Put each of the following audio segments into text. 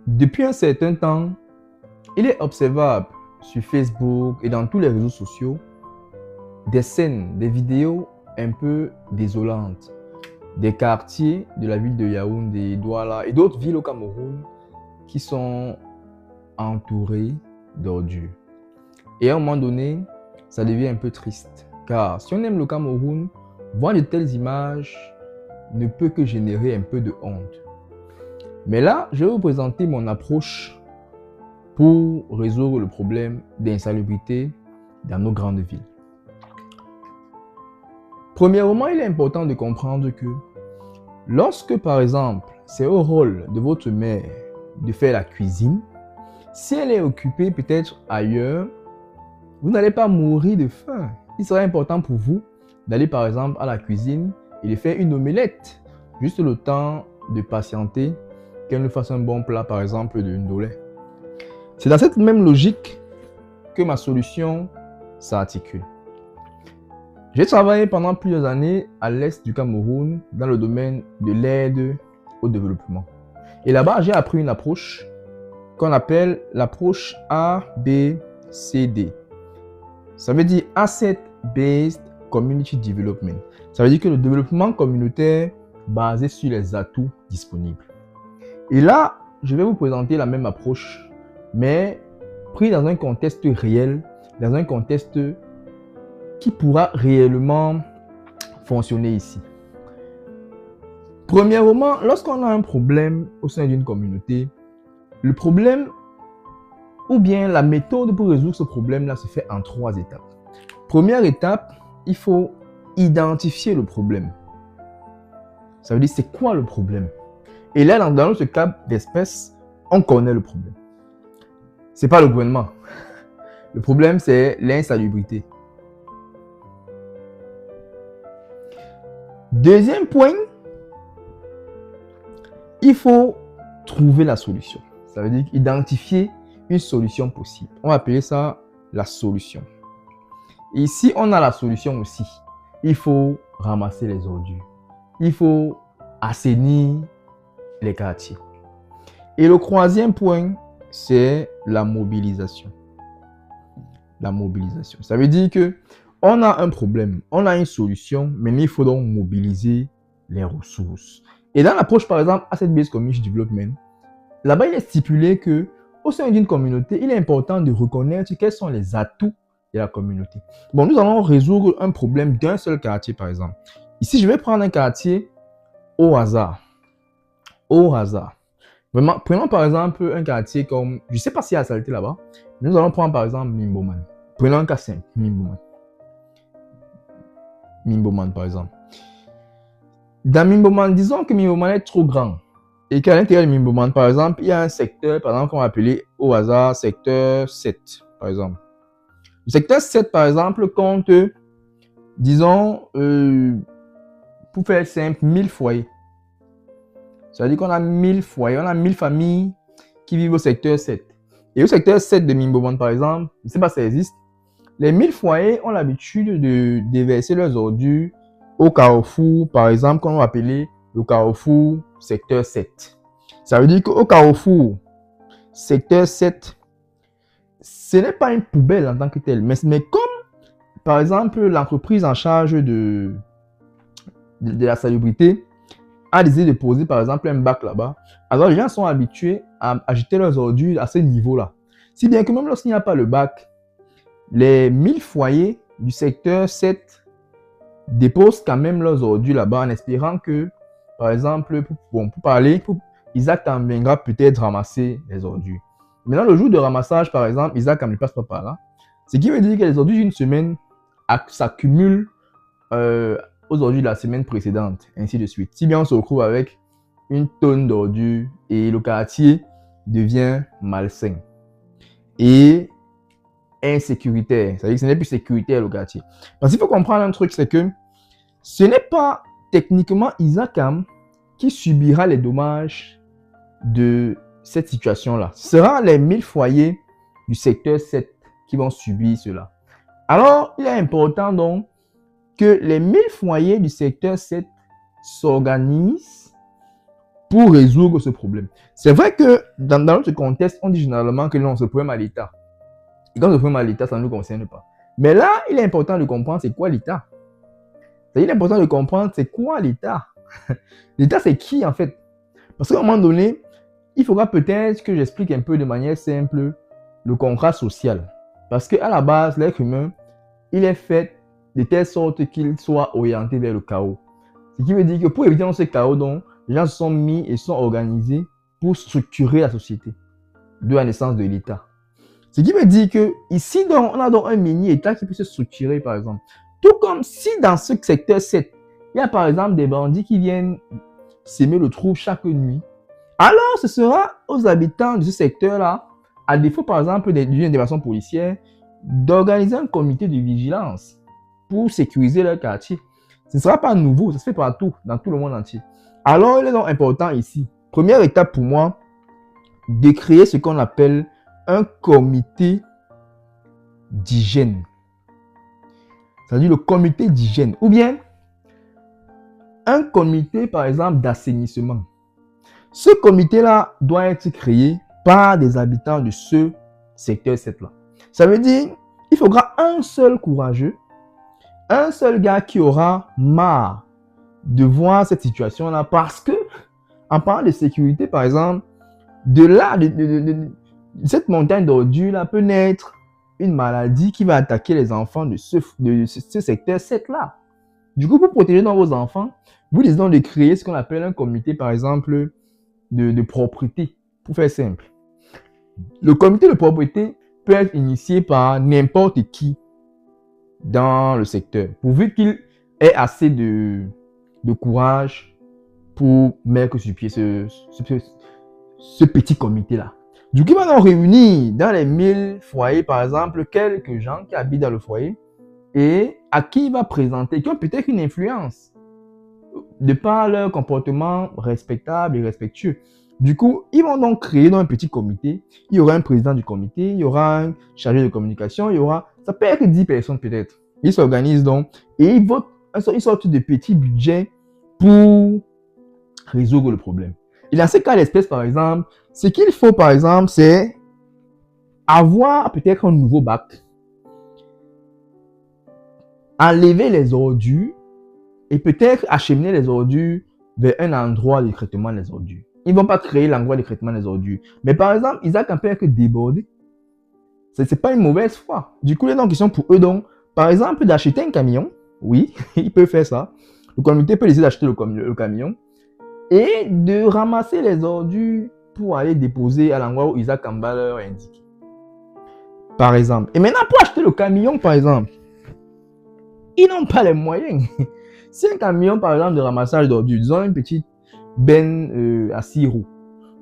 Depuis un certain temps, il est observable sur Facebook et dans tous les réseaux sociaux des scènes, des vidéos un peu désolantes, des quartiers de la ville de Yaoundé, Douala et d'autres villes au Cameroun qui sont entourés d'ordures. Et à un moment donné, ça devient un peu triste. Car si on aime le Cameroun, voir de telles images ne peut que générer un peu de honte. Mais là, je vais vous présenter mon approche pour résoudre le problème d'insalubrité dans nos grandes villes. Premièrement, il est important de comprendre que lorsque, par exemple, c'est au rôle de votre mère de faire la cuisine, si elle est occupée peut-être ailleurs, vous n'allez pas mourir de faim. Il sera important pour vous d'aller par exemple à la cuisine et de faire une omelette. Juste le temps de patienter qu'elle nous fasse un bon plat par exemple de ndolé. C'est dans cette même logique que ma solution s'articule. J'ai travaillé pendant plusieurs années à l'est du Cameroun dans le domaine de l'aide au développement. Et là-bas, j'ai appris une approche qu'on appelle l'approche ABCD. Ça veut dire Asset Based Community Development. Ça veut dire que le développement communautaire basé sur les atouts disponibles. Et là, je vais vous présenter la même approche, mais pris dans un contexte réel, dans un contexte qui pourra réellement fonctionner ici. Premièrement, lorsqu'on a un problème au sein d'une communauté, le problème ou bien la méthode pour résoudre ce problème-là se fait en 3 étapes. Première étape, il faut identifier le problème. Ça veut dire c'est quoi le problème? Et là, dans notre cas d'espèce, on connaît le problème. Ce n'est pas le gouvernement. Le problème, c'est l'insalubrité. Deuxième point, il faut trouver la solution. Ça veut dire identifier une solution possible. On va appeler ça la solution. Et si on a la solution aussi, il faut ramasser les ordures. Il faut assainir les quartiers. Et le troisième point, c'est la mobilisation. La mobilisation. Ça veut dire que on a un problème, on a une solution, mais il faut donc mobiliser les ressources. Et dans l'approche, par exemple, Asset Based Community Development, là-bas, il est stipulé que au sein d'une communauté, il est important de reconnaître quels sont les atouts de la communauté. Bon, nous allons résoudre un problème d'un seul quartier, par exemple. Ici, je vais prendre un quartier au hasard. Au hasard. Vraiment, prenons par exemple un quartier comme, je ne sais pas s'il y a la saleté là-bas, mais nous allons prendre par exemple Mimboman. Prenons un cas simple, Mimboman. Mimboman, par exemple. Dans Mimboman, disons que Mimboman est trop grand. Et qu'à l'intérieur de Mimboman, par exemple, il y a un secteur, par exemple, qu'on va appeler au hasard secteur 7, par exemple. Le secteur 7, par exemple, compte, disons, pour faire simple, 1000 foyers. Ça veut dire qu'on a 1000 foyers, on a 1000 familles qui vivent au secteur 7. Et au secteur 7 de Mimboman, par exemple, je ne sais pas si ça existe, les 1000 foyers ont l'habitude de déverser leurs ordures au carrefour, par exemple, qu'on va appeler le carrefour secteur 7. Ça veut dire qu'au carrefour secteur 7, ce n'est pas une poubelle en tant que telle, mais comme, par exemple, l'entreprise en charge de la salubrité a décidé de poser, par exemple, un bac là-bas, alors les gens sont habitués à jeter leurs ordures à ce niveau-là. Si bien que même lorsqu'il n'y a pas le bac, les 1000 foyers du secteur 7 déposent quand même leurs ordures là-bas en espérant que, par exemple, pour parler, Isaac viendra peut-être ramasser les ordures. Maintenant, le jour de ramassage, par exemple, Isaac ne passe pas par là. Ce qui veut dire que les ordures d'une semaine s'accumulent aux ordures de la semaine précédente, ainsi de suite. Si bien on se retrouve avec une tonne d'ordures et le quartier devient malsain et insécuritaire. C'est-à-dire que ce n'est plus sécuritaire le quartier. Parce qu'il faut comprendre un truc, c'est que ce n'est pas techniquement Isakam qui subira les dommages de cette situation-là. Ce sera les 1000 foyers du secteur 7 qui vont subir cela. Alors, il est important donc que les 1000 foyers du secteur 7 s'organisent pour résoudre ce problème. C'est vrai que dans notre contexte, on dit généralement que non, ce problème à l'État. Et quand ce problème à l'État, ça ne nous concerne pas. Mais là, il est important de comprendre c'est quoi l'État. Il est important de comprendre c'est quoi l'État. L'État, c'est qui en fait? Parce qu'à un moment donné, il faudra peut-être que j'explique un peu de manière simple le contrat social. Parce qu'à la base, l'être humain, il est fait de telle sorte qu'il soit orienté vers le chaos. Ce qui veut dire que pour éviter ce chaos, donc, les gens se sont mis et sont organisés pour structurer la société, de la naissance de l'État. Ce qui veut dire que ici, donc, on a donc un mini-État qui peut se structurer, par exemple. Tout comme si dans ce secteur 7, il y a par exemple des bandits qui viennent s'aimer le trouble chaque nuit. Alors, ce sera aux habitants de ce secteur-là, à défaut par exemple d'une intervention policière, d'organiser un comité de vigilance pour sécuriser leur quartier. Ce ne sera pas nouveau, ça se fait partout, dans tout le monde entier. Alors, il est donc important ici, première étape pour moi, de créer ce qu'on appelle un comité d'hygiène. C'est-à-dire le comité d'hygiène. Ou bien, un comité, par exemple, d'assainissement. Ce comité-là doit être créé par des habitants de ce secteur 7-là. Ça veut dire qu'il faudra un seul courageux, un seul gars qui aura marre de voir cette situation-là parce que, en parlant de sécurité, par exemple, de là, de cette montagne d'ordures-là peut naître une maladie qui va attaquer les enfants de ce secteur 7-là. Du coup, pour protéger dans vos enfants, vous décidez de créer ce qu'on appelle un comité, par exemple, de propreté, pour faire simple. Le comité de propreté peut être initié par n'importe qui dans le secteur, pourvu qu'il ait assez de courage pour mettre sur pied ce petit comité-là. Du coup, on va réunir dans les 1000 foyers, par exemple, quelques gens qui habitent dans le foyer et à qui il va présenter, qui ont peut-être une influence de par leur comportement respectable et respectueux. Du coup, ils vont donc créer dans un petit comité. Il y aura un président du comité, il y aura un chargé de communication, il y aura, ça peut être 10 personnes peut-être. Ils s'organisent donc et ils votent une sorte de petit budget pour résoudre le problème. Et dans ce cas d'espèce, par exemple, ce qu'il faut, par exemple, c'est avoir peut-être un nouveau bac, enlever les ordures et peut-être acheminer les ordures vers un endroit de traitement des ordures. Ils ne vont pas créer l'endroit de traitement des ordures. Mais par exemple, Isaac a peut-être débordé. Ce n'est pas une mauvaise foi. Du coup, il y a une question pour eux. Donc, par exemple, d'acheter un camion. Oui, ils peuvent faire ça. Le comité peut décider d'acheter le camion et de ramasser les ordures pour aller déposer à l'endroit où Isaac Kamba leur indique. Par exemple. Et maintenant, pour acheter le camion, par exemple, ils n'ont pas les moyens. Si un camion, par exemple, de ramassage d'ordures, disons une petite benne à 6 roues,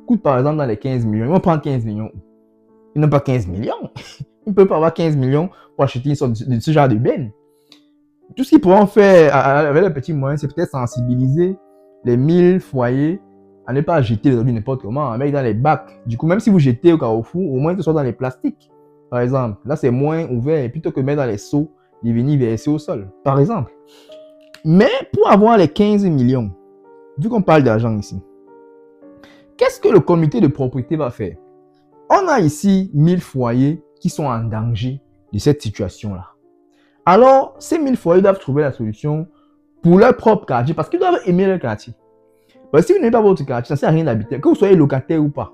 coûte par exemple dans les 15 millions, ils vont prendre 15 millions. Ils n'ont pas 15 millions. Ils ne peuvent pas avoir 15 millions pour acheter une sorte de ce genre de benne. Tout ce qu'ils pourront faire avec leurs petits moyens, c'est peut-être sensibiliser les 1000 foyers à ne pas jeter les ordures n'importe comment, à mettre dans les bacs. Du coup, même si vous jetez au carrefour, au moins que ce soit dans les plastiques, par exemple. Là, c'est moins ouvert, plutôt que mettre dans les seaux et venir verser au sol, par exemple. Mais pour avoir les 15 millions, vu qu'on parle d'argent ici, qu'est-ce que le comité de propriété va faire? On a ici 1000 foyers qui sont en danger de cette situation-là. Alors, ces 1000 foyers doivent trouver la solution pour leur propre quartier parce qu'ils doivent aimer leur quartier. Parce que si vous n'aimez pas votre quartier, ça ne sert à rien d'habiter. Que vous soyez locataire ou pas,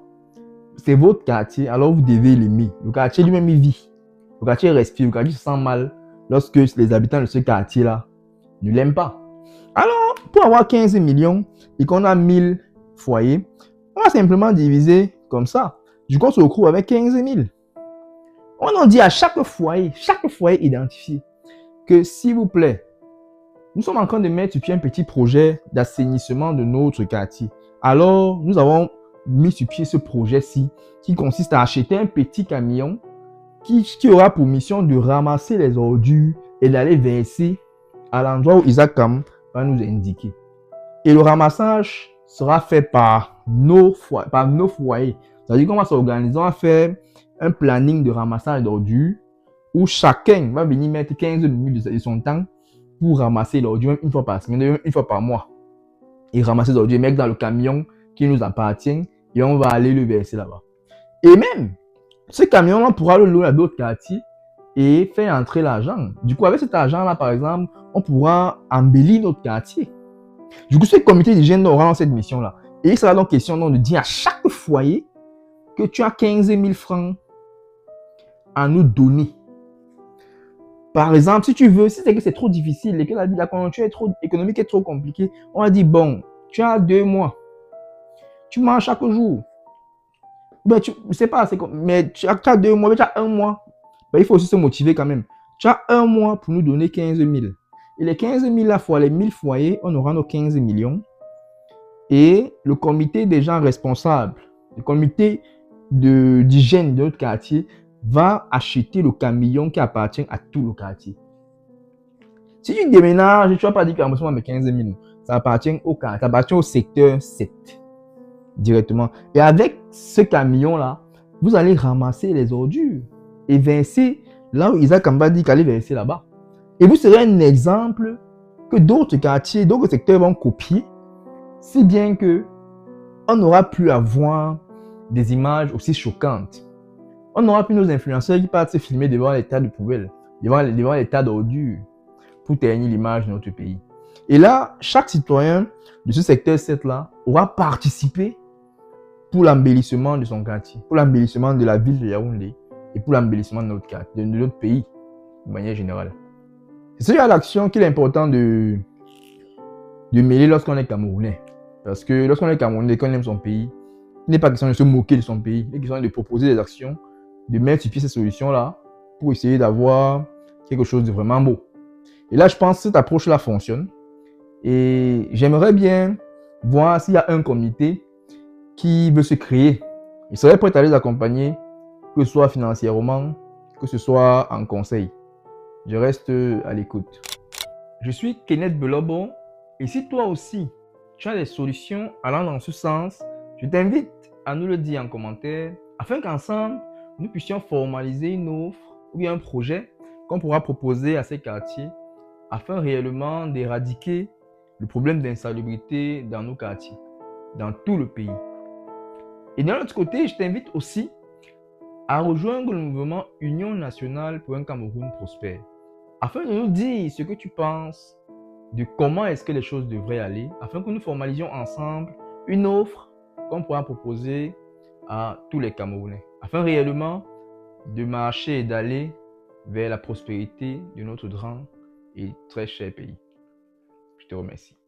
c'est votre quartier, alors vous devez l'aimer. Le quartier lui-même, il vit. Le quartier respire, le quartier se sent mal lorsque les habitants de ce quartier-là ne l'aiment pas. Alors, pour avoir 15 millions et qu'on a 1000 foyers, on va simplement diviser comme ça. Du coup, on se retrouve avec 15 000. On en dit à chaque foyer identifié, que s'il vous plaît, nous sommes en train de mettre sur pied un petit projet d'assainissement de notre quartier. Alors, nous avons mis sur pied ce projet-ci qui consiste à acheter un petit camion qui aura pour mission de ramasser les ordures et d'aller verser à l'endroit où Isaac Kam va nous indiquer. Et le ramassage sera fait par nos foyers. C'est-à-dire qu'on va s'organiser, on va faire un planning de ramassage d'ordures où chacun va venir mettre 15 minutes de son temps pour ramasser l'ordure une fois par semaine, une fois par mois. Et ramasser l'ordure et mettre dans le camion qui nous appartient et on va aller le verser là-bas. Et même, ce camion-là pourra le louer à d'autres quartiers et faire entrer l'argent. Du coup, avec cet argent-là, par exemple, on pourra embellir notre quartier. Du coup, ce comité d'hygiène aura cette mission-là. Et il sera donc question donc, de dire à chaque foyer que tu as 15 000 francs à nous donner. Par exemple, si tu veux, si c'est que c'est trop difficile et que la conjoncture économique est trop compliquée, on va dire, bon, tu as 2 mois. Tu manges chaque jour. Ben, je ne sais pas, mais tu as 2 mois, mais tu as 1 mois. Ben, il faut aussi se motiver quand même. Tu as 1 mois pour nous donner 15 000. Et les 15 000 là, fois les 1000 foyers, on aura nos 15 millions. Et le comité des gens responsables, le comité d'hygiène de notre quartier va acheter le camion qui appartient à tout le quartier. Si tu déménages, tu ne vas pas dire que remboursement de 15 000. Ça appartient au quartier, ça appartient au secteur 7 directement. Et avec ce camion-là, vous allez ramasser les ordures et verser là où Isaac Kamba dit qu'aller verser là-bas. Et vous serez un exemple que d'autres quartiers, d'autres secteurs vont copier, si bien que on n'aura plus à voir des images aussi choquantes. On n'aura plus nos influenceurs qui partent se filmer devant les tas de poubelles, devant les tas d'ordures, pour ternir l'image de notre pays. Et là, chaque citoyen de ce secteur 7-là aura participé pour l'embellissement de son quartier, pour l'embellissement de la ville de Yaoundé et pour l'embellissement de notre quartier, de notre pays, de manière générale. C'est ce genre d'action qu'il est important de mêler lorsqu'on est Camerounais. Parce que lorsqu'on est Camerounais, qu'on aime son pays, il n'est pas question de se moquer de son pays, il est question de proposer des actions, de mettre sur pied ces solutions-là pour essayer d'avoir quelque chose de vraiment beau. Et là, je pense que cette approche-là fonctionne. Et j'aimerais bien voir s'il y a un comité qui veut se créer. Il serait prêt à les accompagner, que ce soit financièrement, que ce soit en conseil. Je reste à l'écoute. Je suis Kenneth Belobo et si toi aussi, tu as des solutions allant dans ce sens, je t'invite à nous le dire en commentaire afin qu'ensemble, nous puissions formaliser une offre ou bien un projet qu'on pourra proposer à ces quartiers afin réellement d'éradiquer le problème d'insalubrité dans nos quartiers, dans tout le pays. Et d'un autre côté, je t'invite aussi à rejoindre le mouvement Union nationale pour un Cameroun prospère, afin de nous dire ce que tu penses de comment est-ce que les choses devraient aller, afin que nous formalisions ensemble une offre qu'on pourra proposer à tous les Camerounais, afin réellement de marcher et d'aller vers la prospérité de notre grand et très cher pays. Je te remercie.